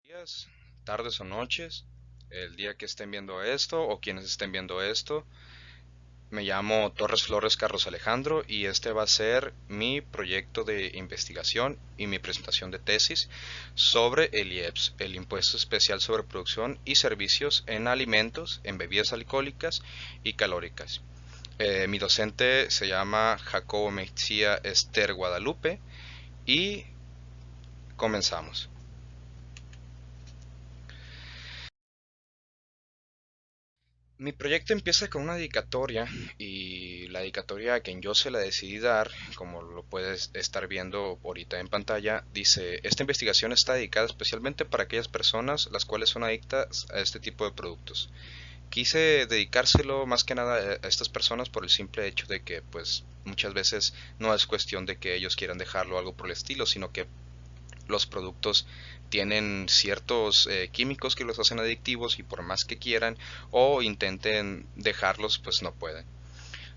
Días, tardes o noches, el día que estén viendo esto o quienes estén viendo esto. Me llamo Torres Flores Carlos Alejandro y este va a ser mi proyecto de investigación y mi presentación de tesis sobre el IEPS, el Impuesto Especial sobre Producción y Servicios en Alimentos, en Bebidas Alcohólicas y Calóricas. Mi docente se llama Jacobo Mejía Ester Guadalupe y comenzamos. Mi proyecto empieza con una dedicatoria y la dedicatoria a quien yo se la decidí dar, como lo puedes estar viendo ahorita en pantalla, dice: esta investigación está dedicada especialmente para aquellas personas las cuales son adictas a este tipo de productos. Quise dedicárselo más que nada a estas personas por el simple hecho de que pues muchas veces no es cuestión de que ellos quieran dejarlo o algo por el estilo, sino que los productos tienen ciertos químicos que los hacen adictivos y por más que quieran o intenten dejarlos, pues no pueden.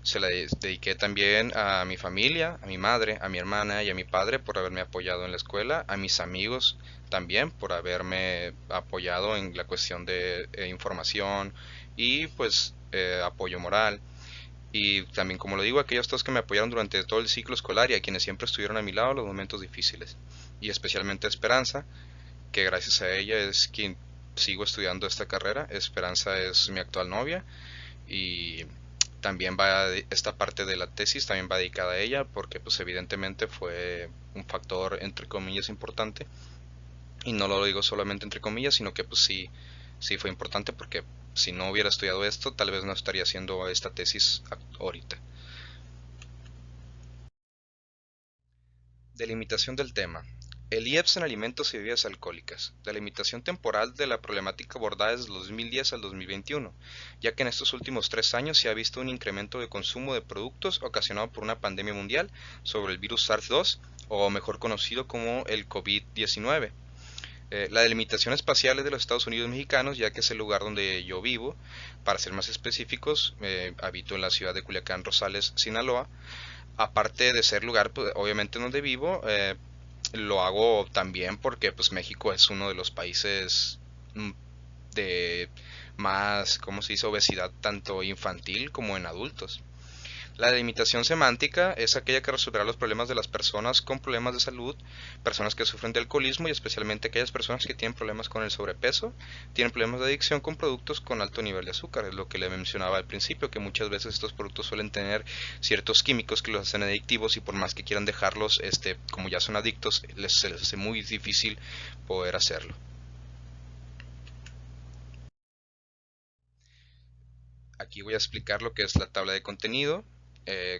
Se la dediqué también a mi familia, a mi madre, a mi hermana y a mi padre por haberme apoyado en la escuela, a mis amigos también por haberme apoyado en la cuestión de información y pues apoyo moral. Y también, como lo digo, a aquellos todos que me apoyaron durante todo el ciclo escolar y a quienes siempre estuvieron a mi lado en los momentos difíciles. Y especialmente a Esperanza, que gracias a ella es quien sigo estudiando esta carrera. Esperanza es mi actual novia y también esta parte de la tesis también va dedicada a ella porque pues evidentemente fue un factor entre comillas importante, y no lo digo solamente entre comillas, sino que pues sí fue importante porque si no hubiera estudiado esto tal vez no estaría haciendo esta tesis ahorita. Delimitación del tema. El IEPS en alimentos y bebidas alcohólicas. Delimitación temporal de la problemática abordada desde el 2010 al 2021, ya que en estos últimos 3 años se ha visto un incremento de consumo de productos ocasionado por una pandemia mundial sobre el virus SARS-2, o mejor conocido como el COVID-19. La delimitación espacial es de los Estados Unidos mexicanos, ya que es el lugar donde yo vivo. Para ser más específicos, habito en la ciudad de Culiacán, Rosales, Sinaloa. Aparte de ser lugar, pues, obviamente donde vivo, lo hago también porque pues México es uno de los países de más, ¿cómo se dice?, obesidad tanto infantil como en adultos. La delimitación semántica es aquella que resolverá los problemas de las personas con problemas de salud, personas que sufren de alcoholismo y especialmente aquellas personas que tienen problemas con el sobrepeso, tienen problemas de adicción con productos con alto nivel de azúcar. Es lo que le mencionaba al principio, que muchas veces estos productos suelen tener ciertos químicos que los hacen adictivos y por más que quieran dejarlos, como ya son adictos, se les hace muy difícil poder hacerlo. Aquí voy a explicar lo que es la tabla de contenido.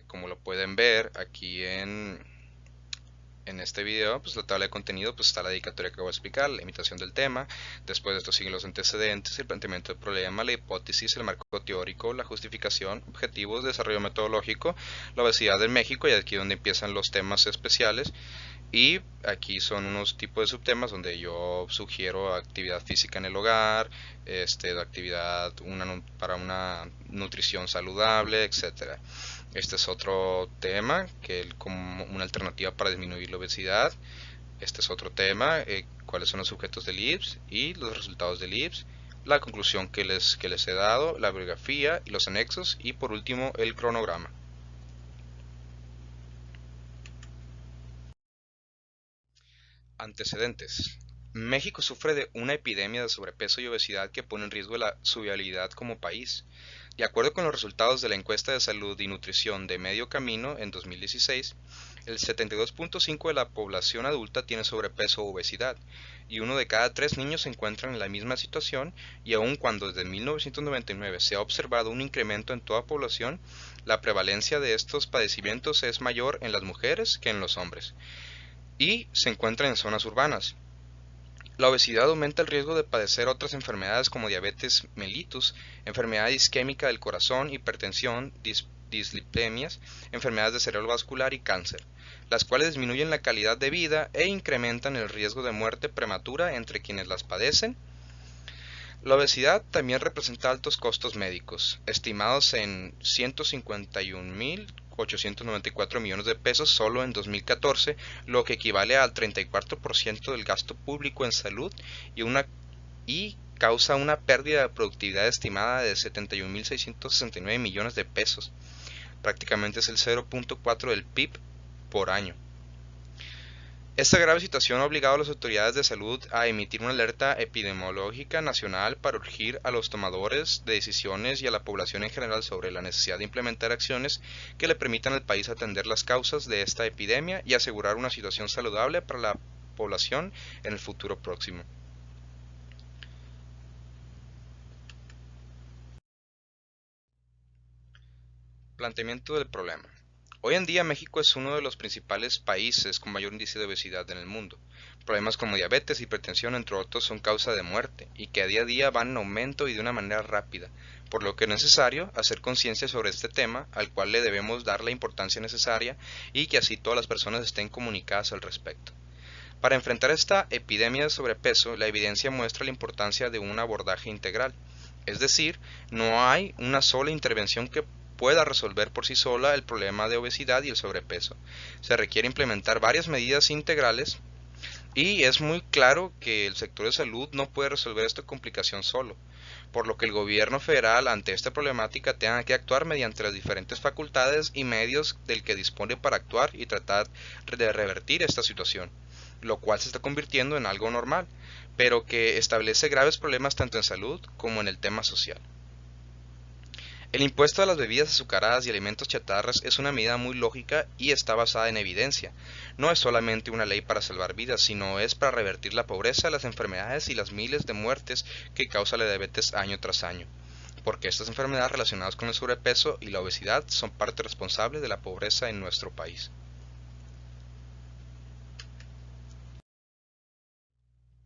Como lo pueden ver aquí en este video, pues la tabla de contenido, pues está la dedicatoria que voy a explicar, la imitación del tema. Después de esto siguen los antecedentes, el planteamiento del problema, la hipótesis, el marco teórico, la justificación, objetivos, desarrollo metodológico, la obesidad en México, y aquí donde empiezan los temas especiales. Y aquí son unos tipos de subtemas donde yo sugiero actividad física en el hogar, actividad para una nutrición saludable, etcétera. Este es otro tema que como una alternativa para disminuir la obesidad. Este es otro tema, cuáles son los objetos del IPS y los resultados del IPS, la conclusión que les he dado, la bibliografía y los anexos, y por último el cronograma. Antecedentes. México sufre de una epidemia de sobrepeso y obesidad que pone en riesgo su viabilidad como país. De acuerdo con los resultados de la encuesta de salud y nutrición de Medio Camino en 2016, el 72.5% de la población adulta tiene sobrepeso o obesidad, y uno de cada 3 niños se encuentran en la misma situación, y aun cuando desde 1999 se ha observado un incremento en toda población, la prevalencia de estos padecimientos es mayor en las mujeres que en los hombres, y se encuentra en zonas urbanas. La obesidad aumenta el riesgo de padecer otras enfermedades como diabetes mellitus, enfermedad isquémica del corazón, hipertensión, dislipemias, enfermedades de cerebro vascular y cáncer, las cuales disminuyen la calidad de vida e incrementan el riesgo de muerte prematura entre quienes las padecen. La obesidad también representa altos costos médicos, estimados en 151 894 millones de pesos solo en 2014, lo que equivale al 34% del gasto público en salud y causa una pérdida de productividad estimada de 71.669 millones de pesos. Prácticamente es el 0.4 del PIB por año. Esta grave situación ha obligado a las autoridades de salud a emitir una alerta epidemiológica nacional para urgir a los tomadores de decisiones y a la población en general sobre la necesidad de implementar acciones que le permitan al país atender las causas de esta epidemia y asegurar una situación saludable para la población en el futuro próximo. Planteamiento del problema. Hoy en día México es uno de los principales países con mayor índice de obesidad en el mundo. Problemas como diabetes, hipertensión, entre otros, son causa de muerte y que a día van en aumento y de una manera rápida, por lo que es necesario hacer conciencia sobre este tema, al cual le debemos dar la importancia necesaria y que así todas las personas estén comunicadas al respecto. Para enfrentar esta epidemia de sobrepeso, la evidencia muestra la importancia de un abordaje integral. Es decir, no hay una sola intervención que pueda resolver por sí sola el problema de obesidad y el sobrepeso. Se requiere implementar varias medidas integrales y es muy claro que el sector de salud no puede resolver esta complicación solo, por lo que el gobierno federal ante esta problemática tenga que actuar mediante las diferentes facultades y medios del que dispone para actuar y tratar de revertir esta situación, lo cual se está convirtiendo en algo normal, pero que establece graves problemas tanto en salud como en el tema social. El impuesto a las bebidas azucaradas y alimentos chatarras es una medida muy lógica y está basada en evidencia. No es solamente una ley para salvar vidas, sino es para revertir la pobreza, las enfermedades y las miles de muertes que causa la diabetes año tras año, porque estas enfermedades relacionadas con el sobrepeso y la obesidad son parte responsable de la pobreza en nuestro país.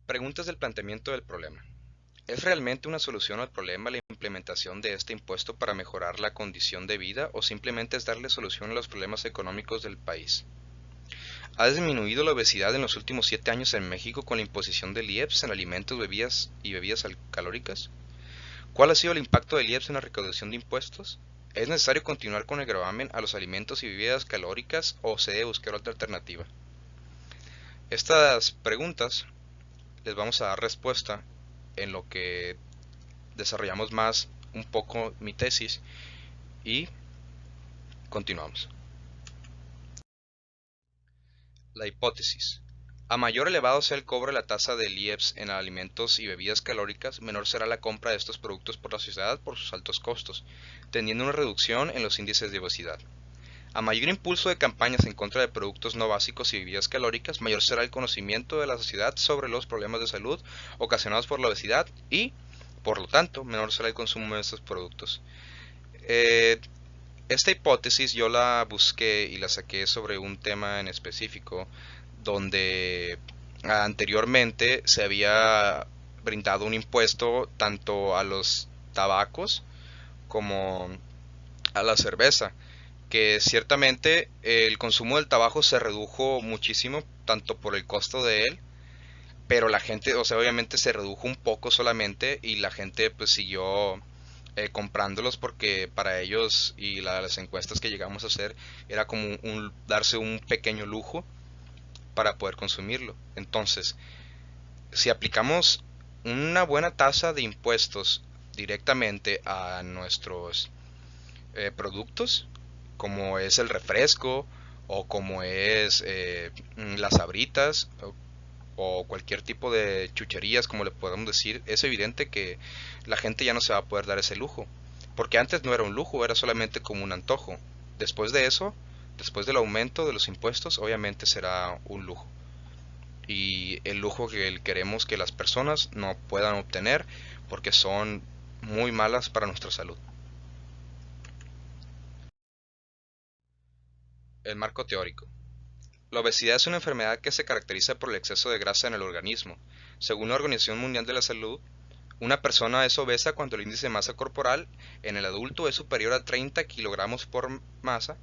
Preguntas del planteamiento del problema. ¿Es realmente una solución al problema la implementación de este impuesto para mejorar la condición de vida o simplemente es darle solución a los problemas económicos del país? ¿Ha disminuido la obesidad en los últimos 7 años en México con la imposición del IEPS en alimentos, bebidas y bebidas calóricas? ¿Cuál ha sido el impacto del IEPS en la recaudación de impuestos? ¿Es necesario continuar con el gravamen a los alimentos y bebidas calóricas o se debe buscar otra alternativa? Estas preguntas les vamos a dar respuesta en lo que desarrollamos más un poco mi tesis y continuamos. La hipótesis. A mayor elevado sea el cobro de la tasa del IEPS en alimentos y bebidas calóricas, menor será la compra de estos productos por la sociedad por sus altos costos, tendiendo una reducción en los índices de obesidad. A mayor impulso de campañas en contra de productos no básicos y bebidas calóricas, mayor será el conocimiento de la sociedad sobre los problemas de salud ocasionados por la obesidad y, por lo tanto, menor será el consumo de estos productos. Esta hipótesis yo la busqué y la saqué sobre un tema en específico donde anteriormente se había brindado un impuesto tanto a los tabacos como a la cerveza, que ciertamente el consumo del tabaco se redujo muchísimo, tanto por el costo de él, pero la gente, o sea, obviamente se redujo un poco solamente y la gente pues siguió comprándolos porque para ellos y las encuestas que llegamos a hacer era como darse un pequeño lujo para poder consumirlo. Entonces, si aplicamos una buena tasa de impuestos directamente a nuestros productos, como es el refresco o como es las sabritas o cualquier tipo de chucherías, como le podemos decir, es evidente que la gente ya no se va a poder dar ese lujo, porque antes no era un lujo, era solamente como un antojo. Después de eso, después del aumento de los impuestos, obviamente será un lujo. Y el lujo que queremos que las personas no puedan obtener porque son muy malas para nuestra salud. El marco teórico. La obesidad es una enfermedad que se caracteriza por el exceso de grasa en el organismo. Según la Organización Mundial de la Salud, una persona es obesa cuando el índice de masa corporal en el adulto es superior a 30 kilogramos por masa.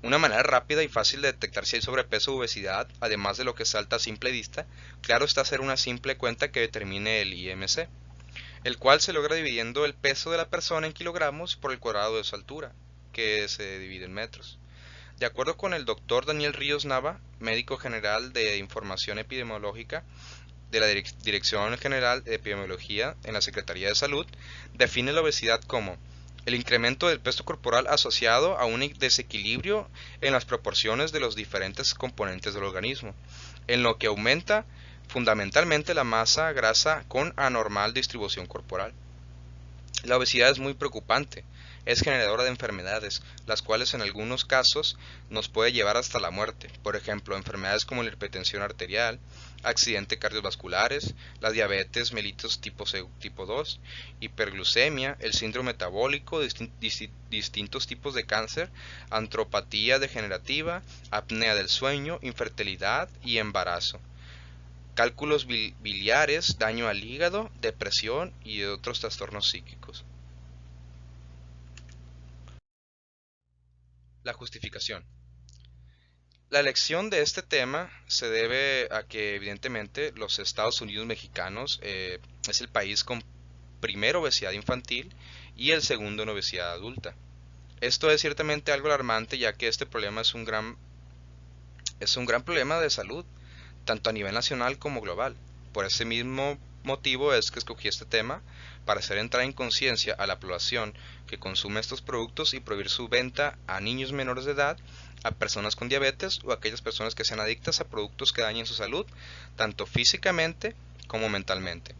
Una manera rápida y fácil de detectar si hay sobrepeso u obesidad, además de lo que salta a simple vista, claro está hacer una simple cuenta que determine el IMC, el cual se logra dividiendo el peso de la persona en kilogramos por el cuadrado de su altura, que se divide en metros. De acuerdo con el doctor Daniel Ríos Nava, médico general de Información Epidemiológica de la Dirección General de Epidemiología en la Secretaría de Salud, define la obesidad como el incremento del peso corporal asociado a un desequilibrio en las proporciones de los diferentes componentes del organismo, en lo que aumenta fundamentalmente la masa grasa con anormal distribución corporal. La obesidad es muy preocupante, es generadora de enfermedades, las cuales en algunos casos nos puede llevar hasta la muerte. Por ejemplo, enfermedades como la hipertensión arterial, accidentes cardiovasculares, la diabetes mellitus tipo 2, hiperglucemia, el síndrome metabólico, distintos tipos de cáncer, antropatía degenerativa, apnea del sueño, infertilidad y embarazo, cálculos biliares, daño al hígado, depresión y otros trastornos psíquicos. La justificación. La elección de este tema se debe a que evidentemente los Estados Unidos mexicanos es el país con primera obesidad infantil y el segundo en obesidad adulta. Esto es ciertamente algo alarmante, ya que este problema es un gran problema de salud, tanto a nivel nacional como global. Por ese mismo motivo es que escogí este tema para hacer entrar en conciencia a la población que consume estos productos y prohibir su venta a niños menores de edad, a personas con diabetes o a aquellas personas que sean adictas a productos que dañen su salud, tanto físicamente como mentalmente.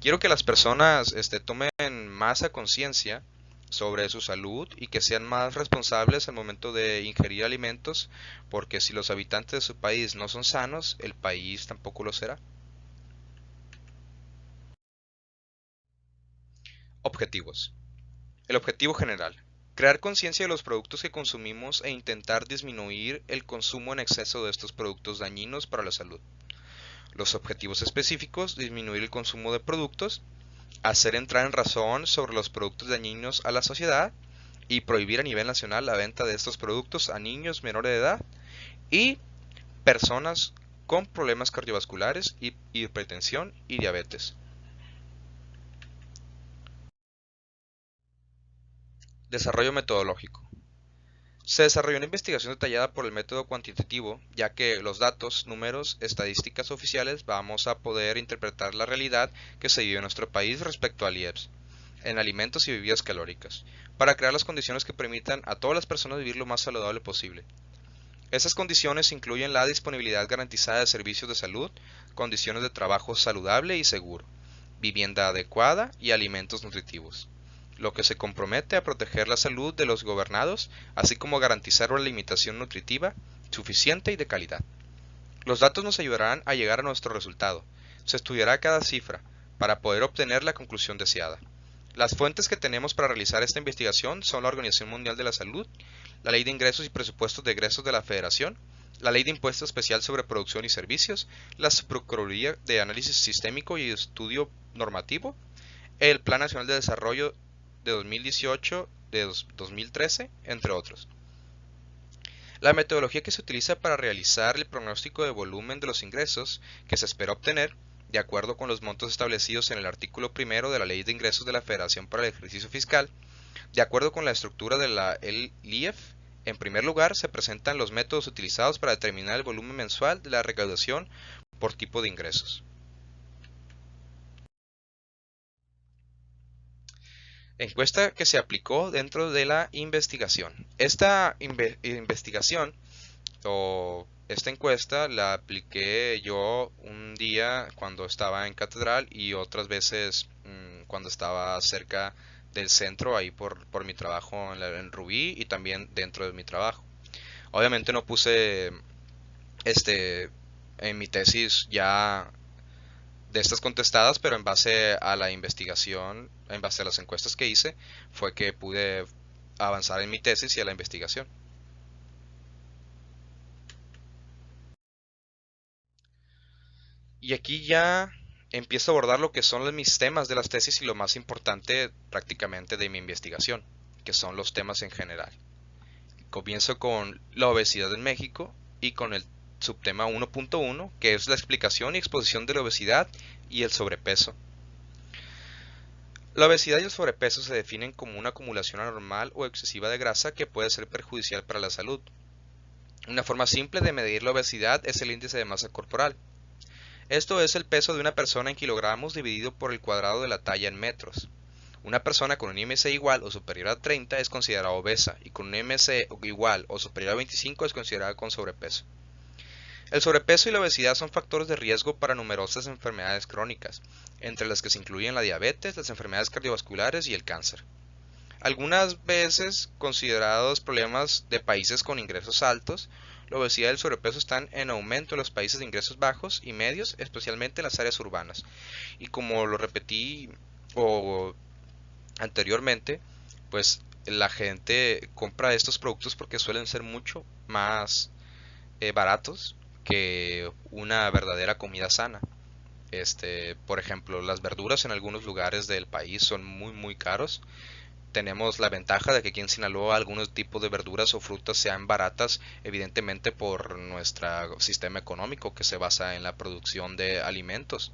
Quiero que las personas tomen más a conciencia sobre su salud y que sean más responsables al momento de ingerir alimentos, porque si los habitantes de su país no son sanos, el país tampoco lo será. Objetivos. El objetivo general. Crear conciencia de los productos que consumimos e intentar disminuir el consumo en exceso de estos productos dañinos para la salud. Los objetivos específicos: disminuir el consumo de productos, hacer entrar en razón sobre los productos dañinos a la sociedad y prohibir a nivel nacional la venta de estos productos a niños menores de edad y personas con problemas cardiovasculares, hipertensión y diabetes. Desarrollo metodológico. Se desarrolló una investigación detallada por el método cuantitativo, ya que los datos, números, estadísticas oficiales vamos a poder interpretar la realidad que se vive en nuestro país respecto al IEPS, en alimentos y bebidas calóricas, para crear las condiciones que permitan a todas las personas vivir lo más saludable posible. Esas condiciones incluyen la disponibilidad garantizada de servicios de salud, condiciones de trabajo saludable y seguro, vivienda adecuada y alimentos nutritivos, lo que se compromete a proteger la salud de los gobernados, así como garantizar una alimentación nutritiva, suficiente y de calidad. Los datos nos ayudarán a llegar a nuestro resultado. Se estudiará cada cifra para poder obtener la conclusión deseada. Las fuentes que tenemos para realizar esta investigación son la Organización Mundial de la Salud, la Ley de Ingresos y Presupuestos de Egresos de la Federación, la Ley de Impuesto Especial sobre Producción y Servicios, la Subprocuraduría de Análisis Sistémico y Estudio Normativo, el Plan Nacional de Desarrollo de 2018, de 2013, entre otros. La metodología que se utiliza para realizar el pronóstico de volumen de los ingresos que se espera obtener, de acuerdo con los montos establecidos en el artículo primero de la Ley de Ingresos de la Federación para el ejercicio fiscal, de acuerdo con la estructura de la LIEF, en primer lugar se presentan los métodos utilizados para determinar el volumen mensual de la recaudación por tipo de ingresos. Encuesta que se aplicó dentro de la investigación. Esta investigación o esta encuesta la apliqué yo un día cuando estaba en Catedral y otras veces cuando estaba cerca del centro, ahí por mi trabajo en Rubí y también dentro de mi trabajo. Obviamente no puse en mi tesis ya de estas contestadas, pero en base a la investigación, en base a las encuestas que hice, fue que pude avanzar en mi tesis y a la investigación. Y aquí ya empiezo a abordar lo que son mis temas de las tesis y lo más importante prácticamente de mi investigación, que son los temas en general. Comienzo con la obesidad en México y con el subtema 1.1, que es la explicación y exposición de la obesidad y el sobrepeso. La obesidad y el sobrepeso se definen como una acumulación anormal o excesiva de grasa que puede ser perjudicial para la salud. Una forma simple de medir la obesidad es el índice de masa corporal. Esto es el peso de una persona en kilogramos dividido por el cuadrado de la talla en metros. Una persona con un IMC igual o superior a 30 es considerada obesa y con un IMC igual o superior a 25 es considerada con sobrepeso. El sobrepeso y la obesidad son factores de riesgo para numerosas enfermedades crónicas, entre las que se incluyen la diabetes, las enfermedades cardiovasculares y el cáncer. Algunas veces considerados problemas de países con ingresos altos, la obesidad y el sobrepeso están en aumento en los países de ingresos bajos y medios, especialmente en las áreas urbanas. Y como lo repetí o anteriormente, pues la gente compra estos productos porque suelen ser mucho más baratos que una verdadera comida sana. Por ejemplo, las verduras en algunos lugares del país son muy caros. Tenemos la ventaja de que aquí en Sinaloa algunos tipos de verduras o frutas sean baratas, evidentemente por nuestro sistema económico que se basa en la producción de alimentos.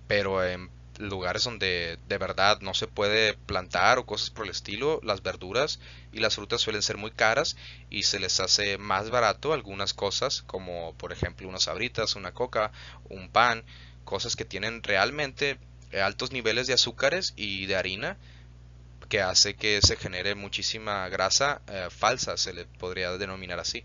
Pero en lugares donde de verdad no se puede plantar o cosas por el estilo, las verduras y las frutas suelen ser muy caras y se les hace más barato algunas cosas, como por ejemplo unas sabritas, una coca, un pan, cosas que tienen realmente altos niveles de azúcares y de harina que hace que se genere muchísima grasa falsa, se le podría denominar así.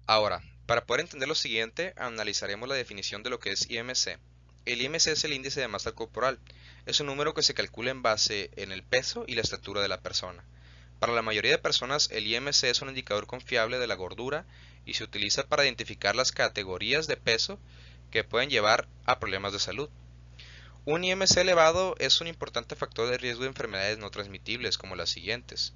Ahora, para poder entender lo siguiente, analizaremos la definición de lo que es IMC. El IMC es el índice de masa corporal. Es un número que se calcula en base en el peso y la estatura de la persona. Para la mayoría de personas, el IMC es un indicador confiable de la gordura y se utiliza para identificar las categorías de peso que pueden llevar a problemas de salud. Un IMC elevado es un importante factor de riesgo de enfermedades no transmitibles como las siguientes.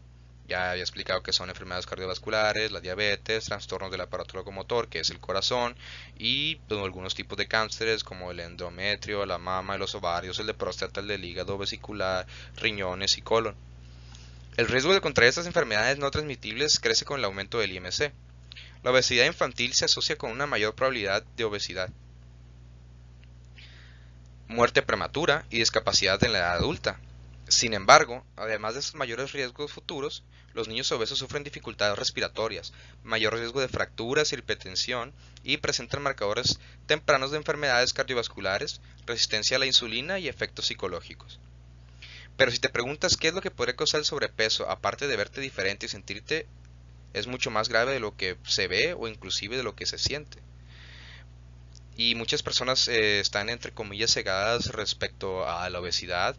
Ya había explicado que son enfermedades cardiovasculares, la diabetes, trastornos del aparato locomotor, que es el corazón, y pues, algunos tipos de cánceres como el endometrio, la mama, los ovarios, el de próstata, el del hígado, vesicular, riñones y colon. El riesgo de contraer estas enfermedades no transmitibles crece con el aumento del IMC. La obesidad infantil se asocia con una mayor probabilidad de obesidad, muerte prematura y discapacidad en la edad adulta. Sin embargo, además de estos mayores riesgos futuros, los niños obesos sufren dificultades respiratorias, mayor riesgo de fracturas, hipertensión y presentan marcadores tempranos de enfermedades cardiovasculares, resistencia a la insulina y efectos psicológicos. Pero si te preguntas qué es lo que podría causar el sobrepeso, aparte de verte diferente y sentirte, es mucho más grave de lo que se ve o inclusive de lo que se siente. Y muchas personas están entre comillas cegadas respecto a la obesidad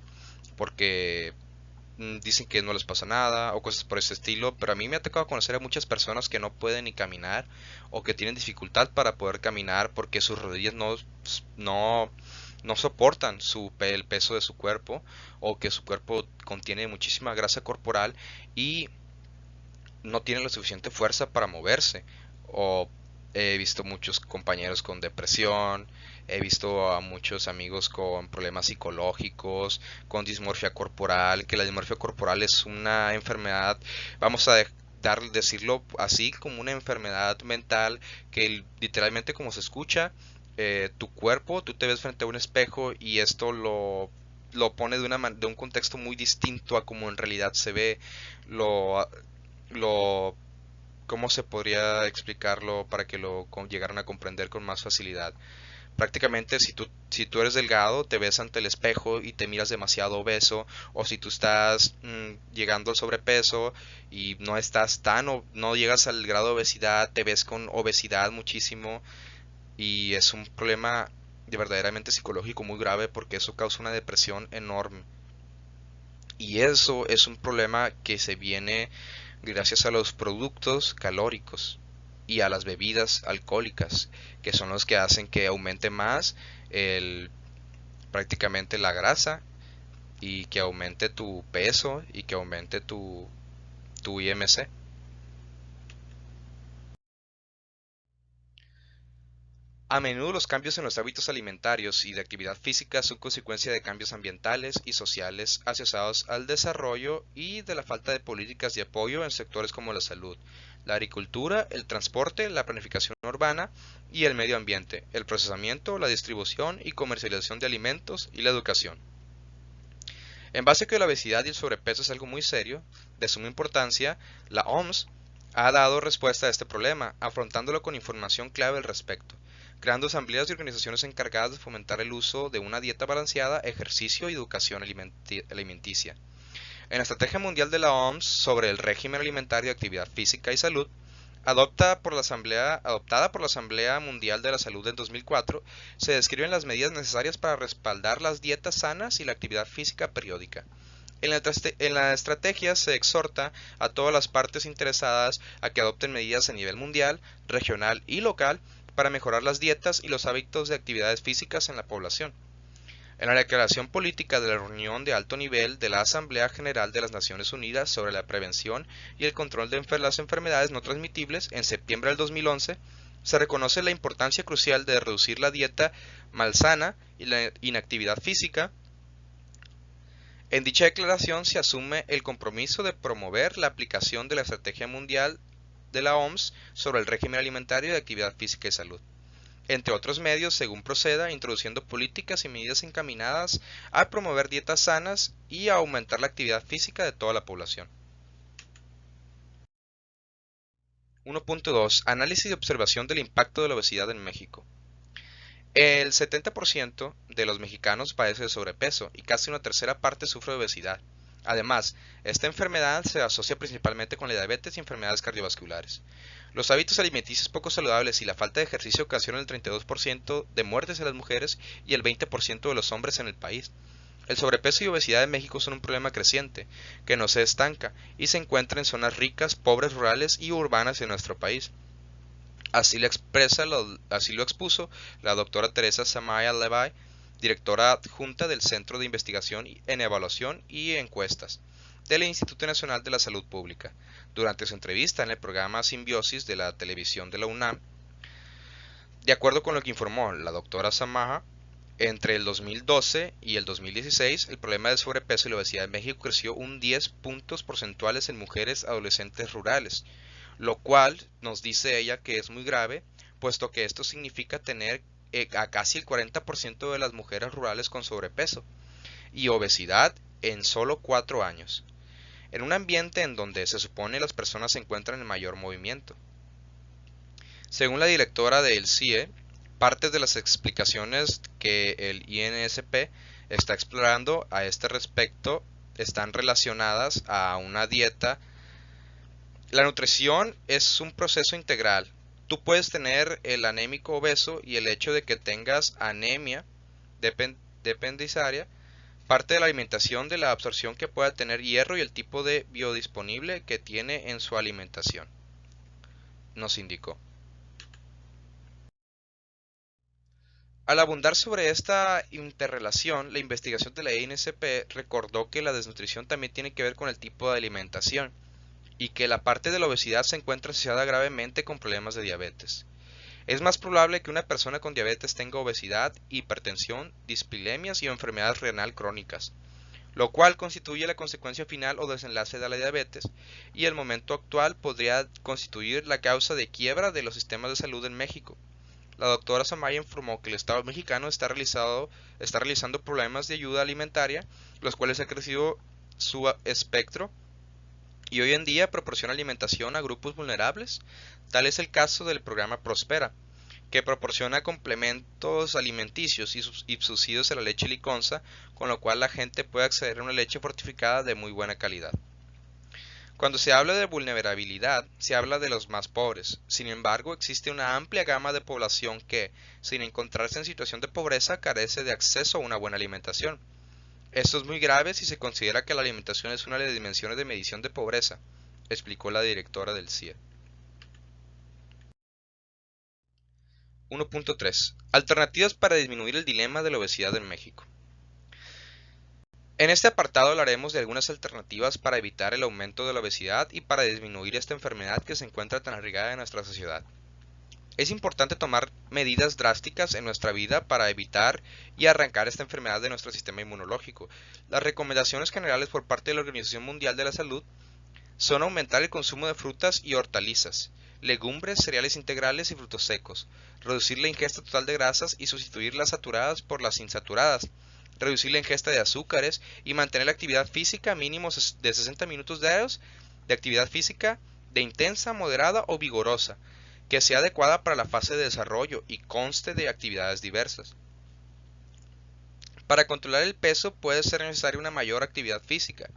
porque dicen que no les pasa nada o cosas por ese estilo, pero a mí me ha tocado conocer a muchas personas que no pueden ni caminar o que tienen dificultad para poder caminar porque sus rodillas no, no soportan el peso de su cuerpo o que su cuerpo contiene muchísima grasa corporal y no tienen la suficiente fuerza para moverse. O he visto muchos compañeros con depresión, he visto a muchos amigos con problemas psicológicos, con dismorfia corporal, que la dismorfia corporal es una enfermedad, vamos a decirlo así, como una enfermedad mental que literalmente como se escucha, tu cuerpo, tú te ves frente a un espejo y esto lo pone de un contexto muy distinto a como en realidad se ve, lo, lo ¿cómo se podría explicarlo para que llegaran a comprender con más facilidad? Prácticamente si tú eres delgado, te ves ante el espejo y te miras demasiado obeso, o si tú estás llegando al sobrepeso y no estás no llegas al grado de obesidad, te ves con obesidad muchísimo y es un problema de verdaderamente psicológico muy grave porque eso causa una depresión enorme. Y eso es un problema que se viene gracias a los productos calóricos y a las bebidas alcohólicas, que son los que hacen que aumente más el, prácticamente la grasa y que aumente tu peso y que aumente tu IMC. A menudo los cambios en los hábitos alimentarios y de actividad física son consecuencia de cambios ambientales y sociales asociados al desarrollo y de la falta de políticas de apoyo en sectores como la salud, la agricultura, el transporte, la planificación urbana y el medio ambiente, el procesamiento, la distribución y comercialización de alimentos y la educación. En base a que la obesidad y el sobrepeso es algo muy serio, de suma importancia, la OMS ha dado respuesta a este problema, afrontándolo con información clave al respecto, creando asambleas y organizaciones encargadas de fomentar el uso de una dieta balanceada, ejercicio y educación alimenticia. En la Estrategia Mundial de la OMS sobre el régimen alimentario de actividad física y salud, adoptada por la Asamblea Mundial de la Salud en 2004, se describen las medidas necesarias para respaldar las dietas sanas y la actividad física periódica. En la estrategia se exhorta a todas las partes interesadas a que adopten medidas a nivel mundial, regional y local para mejorar las dietas y los hábitos de actividades físicas en la población. En la declaración política de la reunión de alto nivel de la Asamblea General de las Naciones Unidas sobre la prevención y el control de las enfermedades no transmitibles en septiembre del 2011, se reconoce la importancia crucial de reducir la dieta malsana y la inactividad física. En dicha declaración se asume el compromiso de promover la aplicación de la Estrategia Mundial de la OMS sobre el régimen alimentario de actividad física y salud, entre otros medios según proceda, introduciendo políticas y medidas encaminadas a promover dietas sanas y a aumentar la actividad física de toda la población. 1.2. Análisis y observación del impacto de la obesidad en México. El 70% de los mexicanos padece de sobrepeso y casi una tercera parte sufre de obesidad. Además, esta enfermedad se asocia principalmente con la diabetes y enfermedades cardiovasculares. Los hábitos alimenticios poco saludables y la falta de ejercicio ocasionan el 32% de muertes en las mujeres y el 20% de los hombres en el país. El sobrepeso y obesidad en México son un problema creciente, que no se estanca y se encuentra en zonas ricas, pobres, rurales y urbanas de nuestro país. Así lo expuso la doctora Teresa Samaya Levy, directora adjunta del Centro de Investigación en Evaluación y Encuestas del Instituto Nacional de la Salud Pública, durante su entrevista en el programa Simbiosis de la televisión de la UNAM. De acuerdo con lo que informó la doctora Samaya, entre el 2012 y el 2016, el problema de sobrepeso y la obesidad en México creció un 10 puntos porcentuales en mujeres adolescentes rurales, lo cual nos dice ella que es muy grave, puesto que esto significa tener a casi el 40% de las mujeres rurales con sobrepeso y obesidad en solo 4 años, en un ambiente en donde se supone las personas se encuentran en mayor movimiento. Según la directora del CIE, partes de las explicaciones que el INSP está explorando a este respecto están relacionadas a una dieta. La nutrición es un proceso integral. Tú puedes tener el anémico obeso y el hecho de que tengas anemia dependizaria, parte de la alimentación de la absorción que pueda tener hierro y el tipo de biodisponible que tiene en su alimentación, nos indicó. Al abundar sobre esta interrelación, la investigación de la INSP recordó que la desnutrición también tiene que ver con el tipo de alimentación y que la parte de la obesidad se encuentra asociada gravemente con problemas de diabetes. Es más probable que una persona con diabetes tenga obesidad, hipertensión, dispilemias y enfermedades renal crónicas, lo cual constituye la consecuencia final o desenlace de la diabetes, y el momento actual podría constituir la causa de quiebra de los sistemas de salud en México. La doctora Samaya informó que el Estado mexicano está realizando programas de ayuda alimentaria, los cuales ha crecido su espectro y hoy en día proporciona alimentación a grupos vulnerables. Tal es el caso del programa Prospera, que proporciona complementos alimenticios y subsidios a la leche liconza, con lo cual la gente puede acceder a una leche fortificada de muy buena calidad. Cuando se habla de vulnerabilidad, se habla de los más pobres. Sin embargo, existe una amplia gama de población que, sin encontrarse en situación de pobreza, carece de acceso a una buena alimentación. Esto es muy grave si se considera que la alimentación es una de las dimensiones de medición de pobreza, explicó la directora del CIE. 1.3. Alternativas para disminuir el dilema de la obesidad en México. En este apartado hablaremos de algunas alternativas para evitar el aumento de la obesidad y para disminuir esta enfermedad que se encuentra tan arraigada en nuestra sociedad. Es importante tomar medidas drásticas en nuestra vida para evitar y arrancar esta enfermedad de nuestro sistema inmunológico. Las recomendaciones generales por parte de la Organización Mundial de la Salud son aumentar el consumo de frutas y hortalizas, legumbres, cereales integrales y frutos secos, reducir la ingesta total de grasas y sustituir las saturadas por las insaturadas, reducir la ingesta de azúcares y mantener la actividad física mínimo de 60 minutos diarios de actividad física de intensa, moderada o vigorosa, que sea adecuada para la fase de desarrollo y conste de actividades diversas. Para controlar el peso puede ser necesaria una mayor actividad física.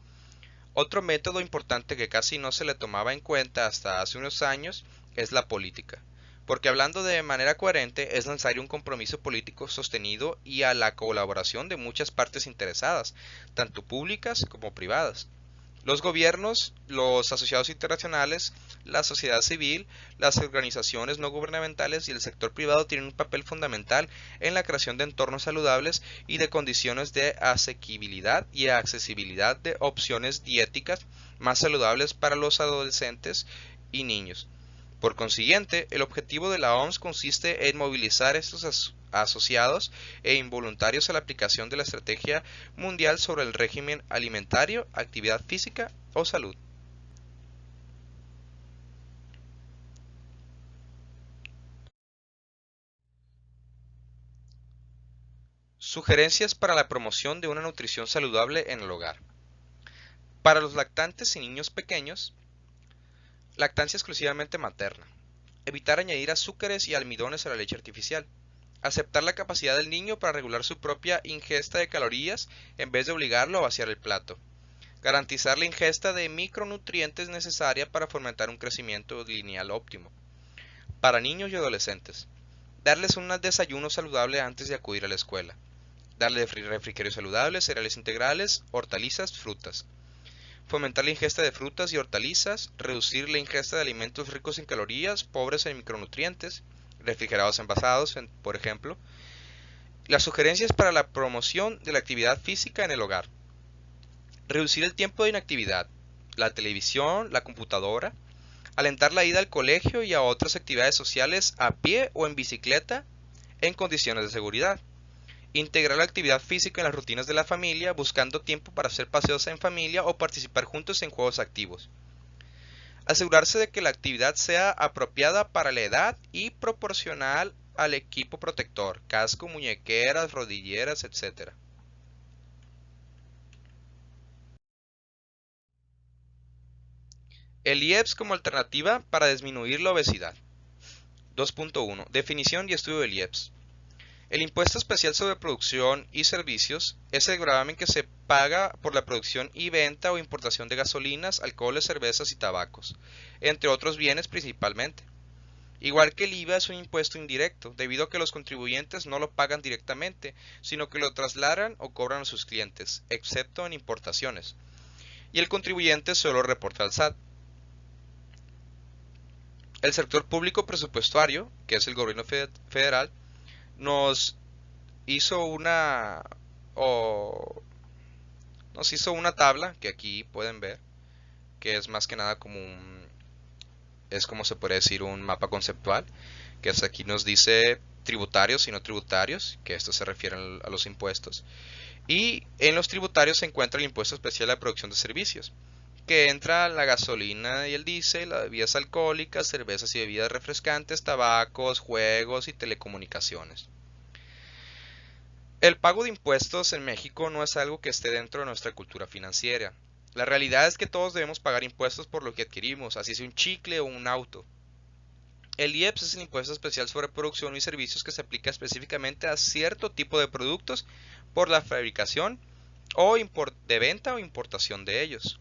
Otro método importante que casi no se le tomaba en cuenta hasta hace unos años es la política, porque hablando de manera coherente es necesario un compromiso político sostenido y a la colaboración de muchas partes interesadas, tanto públicas como privadas. Los gobiernos, los asociados internacionales, la sociedad civil, las organizaciones no gubernamentales y el sector privado tienen un papel fundamental en la creación de entornos saludables y de condiciones de asequibilidad y accesibilidad de opciones dietéticas más saludables para los adolescentes y niños. Por consiguiente, el objetivo de la OMS consiste en movilizar estos asociados e involuntarios a la aplicación de la Estrategia Mundial sobre el Régimen Alimentario, Actividad Física o Salud. Sugerencias para la promoción de una nutrición saludable en el hogar. Para los lactantes y niños pequeños, lactancia exclusivamente materna. Evitar añadir azúcares y almidones a la leche artificial. Aceptar la capacidad del niño para regular su propia ingesta de calorías en vez de obligarlo a vaciar el plato. Garantizar la ingesta de micronutrientes necesaria para fomentar un crecimiento lineal óptimo. Para niños y adolescentes, darles un desayuno saludable antes de acudir a la escuela. Darles refrigerio saludable, cereales integrales, hortalizas, frutas. Fomentar la ingesta de frutas y hortalizas, reducir la ingesta de alimentos ricos en calorías, pobres en micronutrientes, refrigerados envasados, por ejemplo. Las sugerencias para la promoción de la actividad física en el hogar. Reducir el tiempo de inactividad, la televisión, la computadora, alentar la ida al colegio y a otras actividades sociales a pie o en bicicleta en condiciones de seguridad. Integrar la actividad física en las rutinas de la familia, buscando tiempo para hacer paseos en familia o participar juntos en juegos activos. Asegurarse de que la actividad sea apropiada para la edad y proporcional al equipo protector, casco, muñequeras, rodilleras, etc. El IEPS como alternativa para disminuir la obesidad. 2.1. Definición y estudio del IEPS. El impuesto especial sobre producción y servicios es el gravamen que se paga por la producción y venta o importación de gasolinas, alcoholes, cervezas y tabacos, entre otros bienes principalmente. Igual que el IVA es un impuesto indirecto, debido a que los contribuyentes no lo pagan directamente, sino que lo trasladan o cobran a sus clientes, excepto en importaciones. Y el contribuyente solo reporta al SAT. El sector público presupuestario, que es el gobierno federal, nos hizo una o nos hizo una tabla que aquí pueden ver, que es más que nada como es como se puede decir un mapa conceptual, que es aquí nos dice tributarios y no tributarios, que esto se refiere a los impuestos. Y en los tributarios se encuentra el impuesto especial a la producción de servicios, que entra la gasolina y el diésel, las bebidas alcohólicas, cervezas y bebidas refrescantes, tabacos, juegos y telecomunicaciones. El pago de impuestos en México no es algo que esté dentro de nuestra cultura financiera. La realidad es que todos debemos pagar impuestos por lo que adquirimos, así sea un chicle o un auto. El IEPS es el impuesto especial sobre producción y servicios que se aplica específicamente a cierto tipo de productos por la fabricación o de venta o importación de ellos.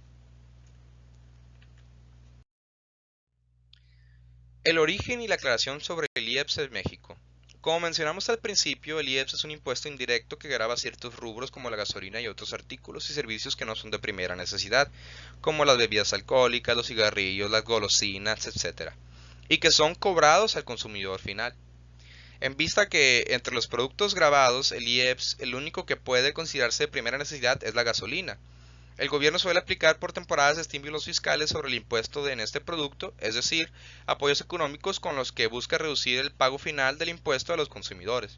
El origen y la aclaración sobre el IEPS en México. Como mencionamos al principio, el IEPS es un impuesto indirecto que grava ciertos rubros como la gasolina y otros artículos y servicios que no son de primera necesidad, como las bebidas alcohólicas, los cigarrillos, las golosinas, etc., y que son cobrados al consumidor final. En vista que entre los productos gravados, el IEPS, el único que puede considerarse de primera necesidad es la gasolina. El gobierno suele aplicar por temporadas estímulos fiscales sobre el impuesto en este producto, es decir, apoyos económicos con los que busca reducir el pago final del impuesto a los consumidores.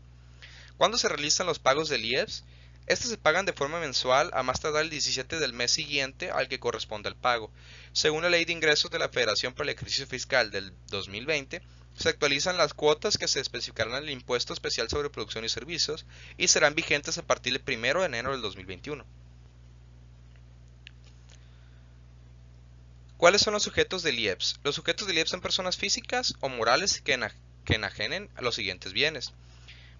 ¿Cuándo se realizan los pagos del IEPS? Estas se pagan de forma mensual a más tardar el 17 del mes siguiente al que corresponde el pago. Según la Ley de Ingresos de la Federación para el ejercicio fiscal del 2020, se actualizan las cuotas que se especificarán en el Impuesto Especial sobre Producción y Servicios y serán vigentes a partir del 1 de enero del 2021. ¿Cuáles son los sujetos del IEPS? Los sujetos del IEPS son personas físicas o morales que enajenen a los siguientes bienes: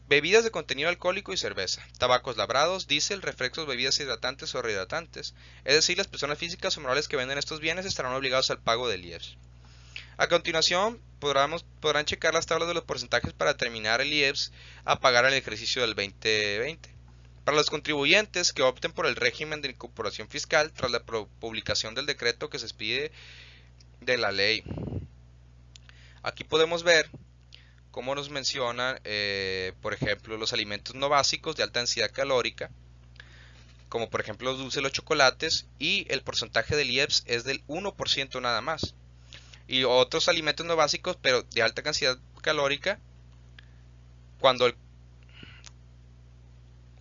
bebidas de contenido alcohólico y cerveza, tabacos labrados, diésel, refrescos, bebidas hidratantes o rehidratantes. Es decir, las personas físicas o morales que venden estos bienes estarán obligados al pago del IEPS. A continuación, podrán checar las tablas de los porcentajes para determinar el IEPS a pagar en el ejercicio del 2020. Para los contribuyentes que opten por el régimen de incorporación fiscal tras la publicación del decreto que se expide de la ley. Aquí podemos ver cómo nos mencionan, por ejemplo, los alimentos no básicos de alta densidad calórica, como por ejemplo los dulces, los chocolates, y el porcentaje del IEPS es del 1% nada más. Y otros alimentos no básicos, pero de alta cantidad calórica, cuando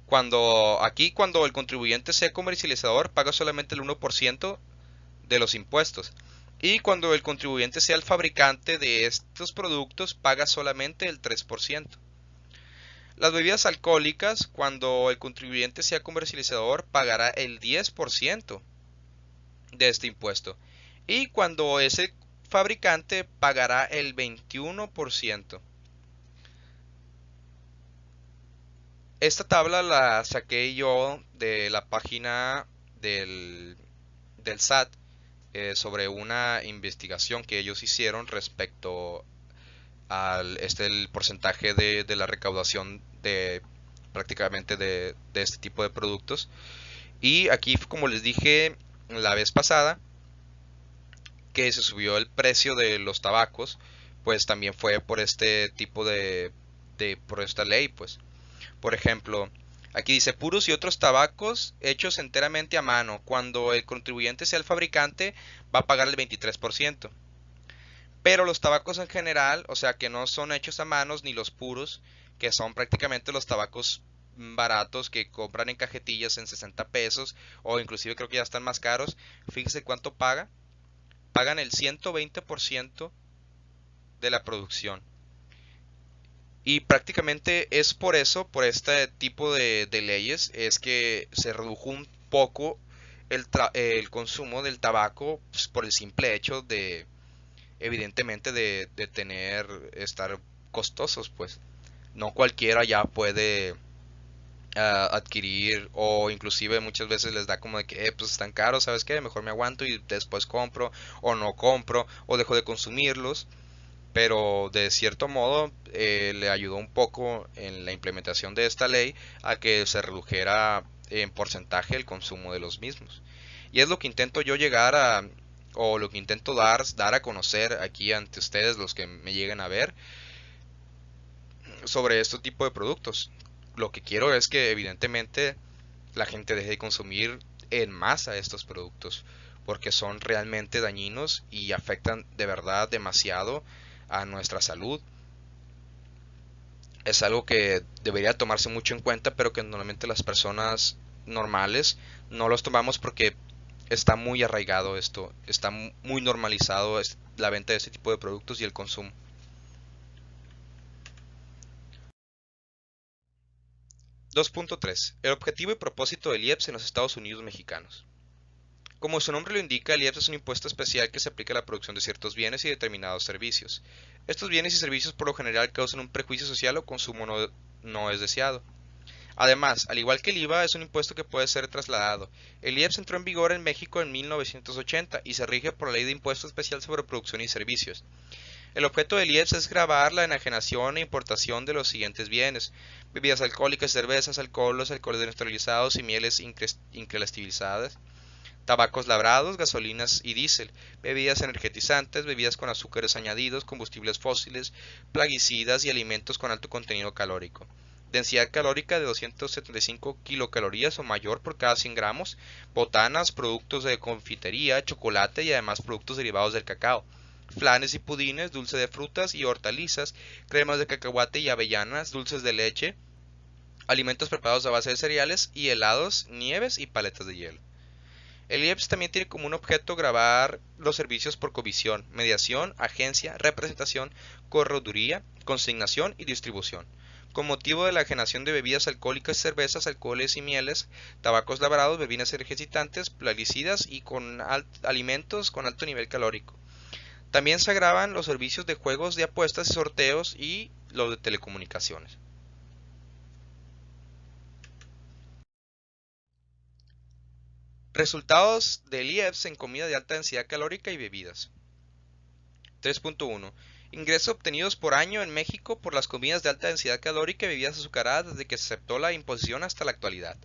cuando el contribuyente sea comercializador, paga solamente el 1% de los impuestos. Y cuando el contribuyente sea el fabricante de estos productos, paga solamente el 3%. Las bebidas alcohólicas, cuando el contribuyente sea comercializador, pagará el 10% de este impuesto. Y cuando ese fabricante, pagará el 21%. Esta tabla la saqué yo de la página del SAT, sobre una investigación que ellos hicieron respecto al el porcentaje de la recaudación de prácticamente de este tipo de productos. Y aquí, como les dije la vez pasada, que se subió el precio de los tabacos, pues también fue por este tipo por esta ley, pues. Por ejemplo, aquí dice puros y otros tabacos hechos enteramente a mano. Cuando el contribuyente sea el fabricante, va a pagar el 23%. Pero los tabacos en general, o sea que no son hechos a manos, ni los puros, que son prácticamente los tabacos baratos que compran en cajetillas en 60 pesos, o inclusive creo que ya están más caros. Fíjese cuánto pagan el 120% de la producción. Y prácticamente es por eso, por este tipo de leyes, es que se redujo un poco el consumo del tabaco, pues, por el simple hecho de, evidentemente, estar costosos, pues. No cualquiera ya puede adquirir, o inclusive muchas veces les da como de que pues están caros, ¿sabes qué? Mejor me aguanto y después compro, o no compro, o dejo de consumirlos. Pero de cierto modo le ayudó un poco en la implementación de esta ley a que se redujera en porcentaje el consumo de los mismos. Y es lo que intento yo llegar a, o lo que intento dar a conocer aquí ante ustedes, los que me lleguen a ver, sobre este tipo de productos. Lo que quiero es que evidentemente la gente deje de consumir en masa estos productos, porque son realmente dañinos y afectan de verdad demasiado a nuestra salud. Es algo que debería tomarse mucho en cuenta, pero que normalmente las personas normales no los tomamos porque está muy arraigado esto, está muy normalizado la venta de este tipo de productos y el consumo. 2.3. El objetivo y propósito del IEPS en los Estados Unidos mexicanos. Como su nombre lo indica, el IEPS es un impuesto especial que se aplica a la producción de ciertos bienes y determinados servicios. Estos bienes y servicios por lo general causan un prejuicio social o consumo no es deseado. Además, al igual que el IVA, es un impuesto que puede ser trasladado. El IEPS entró en vigor en México en 1980 y se rige por la Ley de Impuesto Especial sobre Producción y Servicios. El objeto del IEPS es gravar la enajenación e importación de los siguientes bienes: bebidas alcohólicas, cervezas, alcoholes neutralizados y mieles incristalizadas, tabacos labrados, gasolinas y diésel, bebidas energetizantes, bebidas con azúcares añadidos, combustibles fósiles, plaguicidas y alimentos con alto contenido calórico. Densidad calórica de 275 kilocalorías o mayor por cada 100 gramos, botanas, productos de confitería, chocolate y además productos derivados del cacao, flanes y pudines, dulce de frutas y hortalizas, cremas de cacahuate y avellanas, dulces de leche, alimentos preparados a base de cereales y helados, nieves y paletas de hielo. El IEPS también tiene como un objeto grabar los servicios por comisión, mediación, agencia, representación, correduría, consignación y distribución, con motivo de la enajenación de bebidas alcohólicas, cervezas, alcoholes y mieles, tabacos labrados, bebidas energizantes, plaguicidas y con alimentos con alto nivel calórico. También se agravan los servicios de juegos de apuestas y sorteos y los de telecomunicaciones. Resultados del IEPS en comida de alta densidad calórica y bebidas. 3.1. Ingresos obtenidos por año en México por las comidas de alta densidad calórica y bebidas azucaradas desde que se aceptó la imposición hasta la actualidad.